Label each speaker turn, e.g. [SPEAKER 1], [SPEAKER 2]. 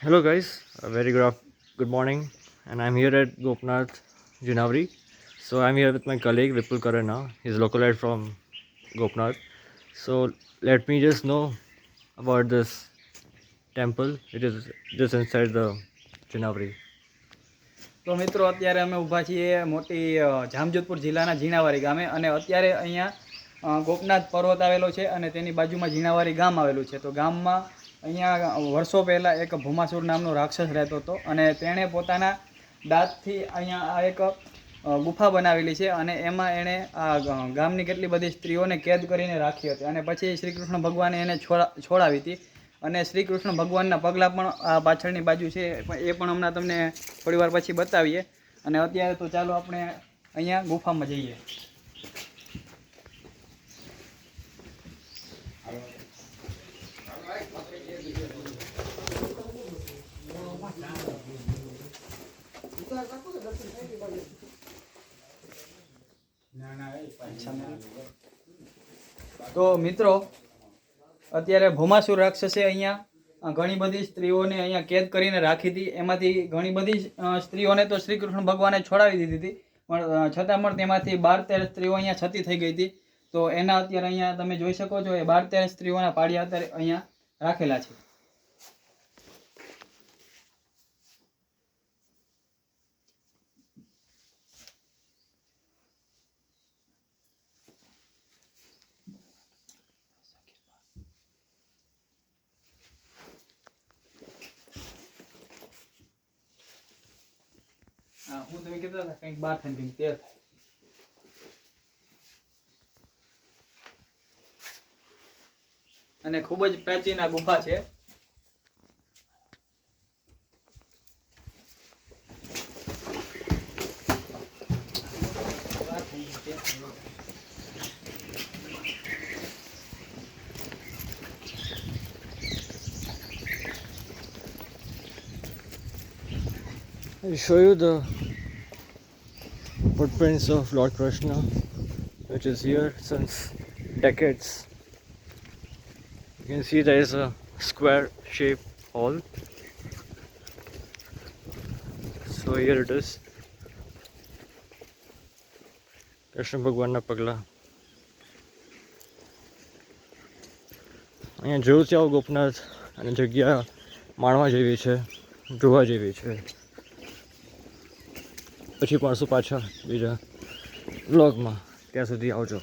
[SPEAKER 1] Hello guys, a very good morning, and I'm here at Gopnath Junavri. So I'm here with my colleague Vipul Karana. He's localite from Gopnath. So let me just know about this temple. It is just inside the Junavri.
[SPEAKER 2] તો મિત્રો અત્યારે અમે ઊભા છીએ મોટી જામજોધપુર જિલ્લાના ઝીણાવારી ગામે અને અત્યારે અહીંયા ગોપનાથ પર્વત આવેલો છે અને તેની બાજુમાં ઝીણાવારી ગામ આવેલું છે. તો ગામમાં અહીંયા વર્ષો પહેલાં એક ભૂમાસુર નામનો રાક્ષસ રહેતો હતો અને તેણે પોતાના દાંતથી અહીંયા આ એક ગુફા બનાવેલી છે અને એમાં એણે આ ગામની કેટલી બધી સ્ત્રીઓને કેદ કરીને રાખી હતી અને પછી શ્રી કૃષ્ણ ભગવાને એને છોડાવી હતી. અને શ્રી કૃષ્ણ ભગવાનના પગલાં પણ આ પાછળની બાજુ છે એ પણ હમણાં તમને થોડી વાર પછી બતાવીએ. અને અત્યારે તો ચાલો આપણે અહીંયા ગુફામાં જઈએ. તો મિત્રો અત્યારે ભૌમાસુર રાક્ષસે અહીંયા ઘણી બધી સ્ત્રીઓને અહીંયા કેદ કરીને રાખી હતી. એમાંથી ઘણી બધી સ્ત્રીઓને તો શ્રી કૃષ્ણ ભગવાને છોડાવી દીધી હતી, પણ છતાં પણ તેમાંથી 12-13 સ્ત્રીઓ અહીંયા છતી થઈ ગઈ હતી. તો એના અત્યારે અહીંયા તમે જોઈ શકો છો એ 12-13 સ્ત્રીઓના પાડિયા અત્યારે અહીંયા રાખેલા છે. હું તમે કહેતા હતા કંઈક 12 થાય કંઈક 13 થાય. અને ખૂબ જ પ્રાચીન આ ગુફા છે.
[SPEAKER 1] I'll show you the footprints of Lord Krishna, which is here since decades. You can see there is a square shaped hall. So here it is. Krishna ભગવાનના પગલા. અહીંયા જોયું છે આવું ગોપનાથ અને જગ્યા માણવા જેવી છે, જોવા જેવી છે. પછી પાછું પાછા બીજા વ્લોગમાં, ત્યાં સુધી આવજો.